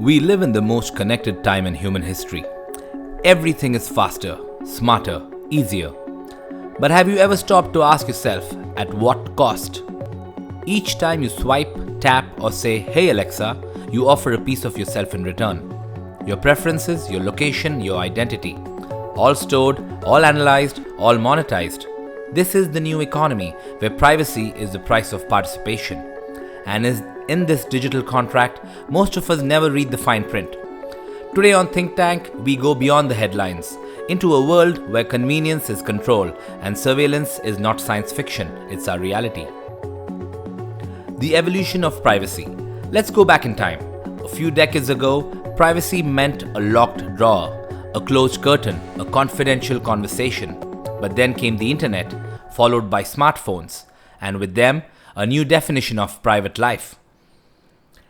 We live in the most connected time in human history. Everything is faster, smarter, easier. But have you ever stopped to ask yourself, at what cost? Each time you swipe, tap, or say, "Hey Alexa," you offer a piece of yourself in return. Your preferences, your location, your identity. All stored, all analyzed, all monetized. This is the new economy where privacy is the price of participation. And in this digital contract, most of us never read the fine print. Today on Think Tank, we go beyond the headlines into a world where convenience is control and surveillance is not science fiction, it's our reality. The evolution of privacy. Let's go back in time. A few decades ago, privacy meant a locked drawer, a closed curtain, a confidential conversation. But then came the internet, followed by smartphones, and with them, a new definition of private life.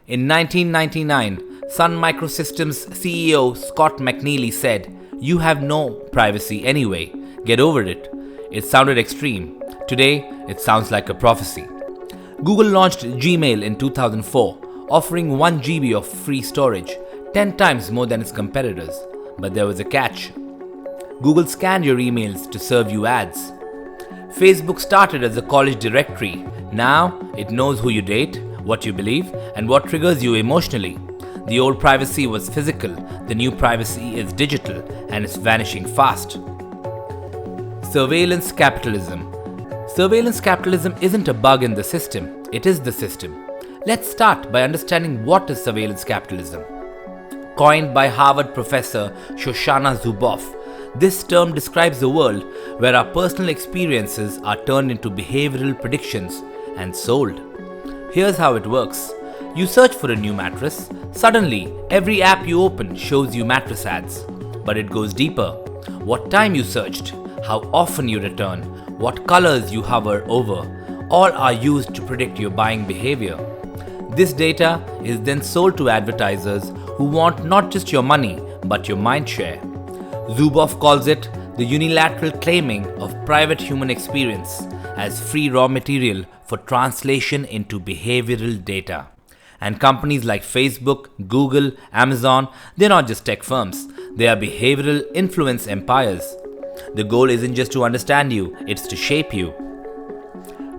In 1999, Sun Microsystems CEO Scott McNealy said, "You have no privacy anyway, get over it." It sounded extreme. Today, it sounds like a prophecy. Google launched Gmail in 2004, offering 1 GB of free storage, 10 times more than its competitors. But there was a catch. Google scanned your emails to serve you ads. Facebook started as a college directory. Now, it knows who you date, what you believe, and what triggers you emotionally. The old privacy was physical, the new privacy is digital, and it's vanishing fast. Surveillance capitalism. Surveillance capitalism isn't a bug in the system, it is the system. Let's start by understanding what is surveillance capitalism. Coined by Harvard professor Shoshana Zuboff, this term describes a world where our personal experiences are turned into behavioral predictions and sold. Here's how it works. You search for a new mattress. Suddenly, every app you open shows you mattress ads. But it goes deeper. What time you searched, how often you return, what colors you hover over, all are used to predict your buying behavior. This data is then sold to advertisers who want not just your money, but your mind share. Zuboff calls it the unilateral claiming of private human experience as free raw material for translation into behavioral data. And companies like Facebook, Google, Amazon, they're not just tech firms, they are behavioral influence empires. The goal isn't just to understand you, it's to shape you.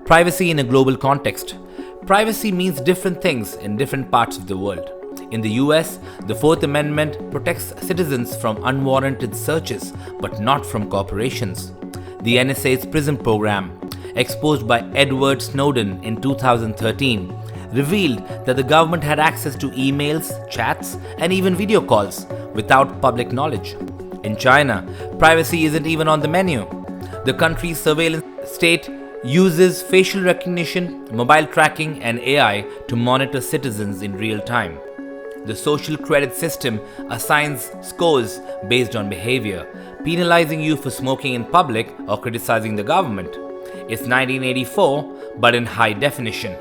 Privacy in a global context. Privacy means different things in different parts of the world. In the US, the Fourth Amendment protects citizens from unwarranted searches, but not from corporations. The NSA's PRISM program, exposed by Edward Snowden in 2013, revealed that the government had access to emails, chats, and even video calls without public knowledge. In China, privacy isn't even on the menu. The country's surveillance state uses facial recognition, mobile tracking, and AI to monitor citizens in real time. The social credit system assigns scores based on behavior, penalizing you for smoking in public or criticizing the government. It's 1984, but in high definition.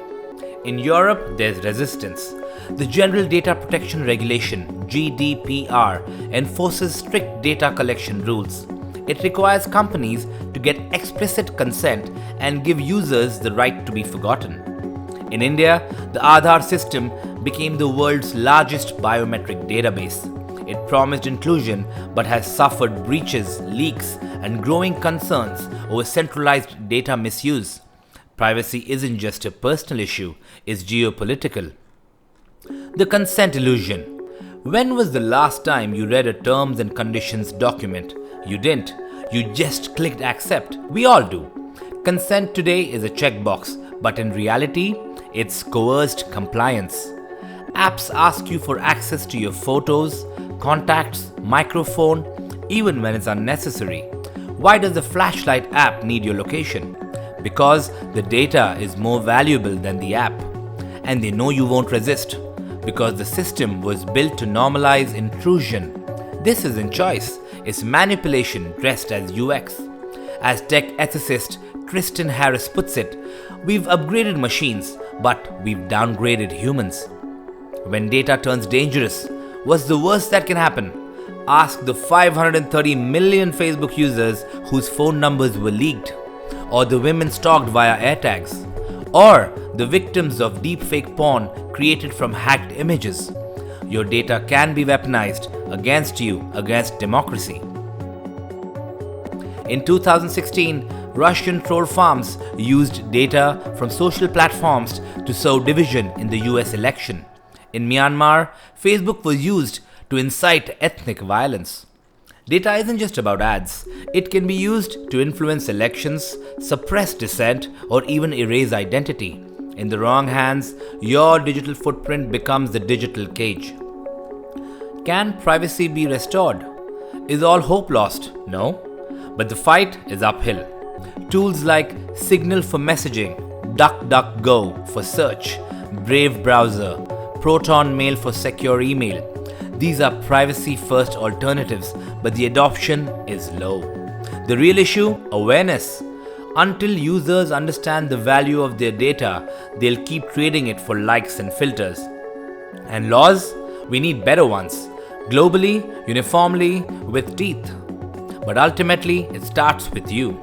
In Europe, there's resistance. The General Data Protection Regulation, GDPR, enforces strict data collection rules. It requires companies to get explicit consent and give users the right to be forgotten. In India, the Aadhaar system became the world's largest biometric database. It promised inclusion but has suffered breaches, leaks, and growing concerns over centralized data misuse. Privacy isn't just a personal issue, it's geopolitical. The consent illusion. When was the last time you read a terms and conditions document? You didn't. You just clicked accept. We all do. Consent today is a checkbox, but in reality, it's coerced compliance. Apps ask you for access to your photos, contacts, microphone, even when it's unnecessary. Why does the flashlight app need your location? Because the data is more valuable than the app. And they know you won't resist. Because the system was built to normalize intrusion. This isn't choice, it's manipulation dressed as UX. As tech ethicist Kristen Harris puts it, we've upgraded machines, but we've downgraded humans. When data turns dangerous, what's the worst that can happen? Ask the 530 million Facebook users whose phone numbers were leaked, or the women stalked via AirTags, or the victims of deepfake porn created from hacked images. your data can be weaponized against you, against democracy. In 2016, Russian troll farms used data from social platforms to sow division in the US election. In Myanmar, Facebook was used to incite ethnic violence. Data isn't just about ads. It can be used to influence elections, suppress dissent, or even erase identity. In the wrong hands, your digital footprint becomes the digital cage. Can privacy be restored? Is all hope lost? No. But the fight is uphill. Tools like Signal for messaging, DuckDuckGo for search, Brave browser, Proton Mail for secure email. These are privacy-first alternatives, but the adoption is low. The real issue? Awareness. Until users understand the value of their data, they'll keep trading it for likes and filters. And laws? We need better ones. Globally, uniformly, with teeth. But ultimately, it starts with you.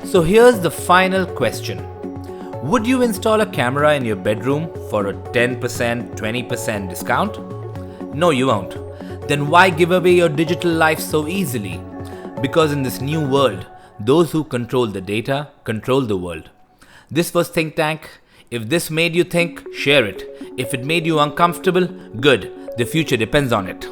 So here's the final question. Would you install a camera in your bedroom for a 10%, 20% discount? No, you won't. Then why give away your digital life so easily? Because in this new world, those who control the data control the world. This was Think Tank. If this made you think, share it. If it made you uncomfortable, good. The future depends on it.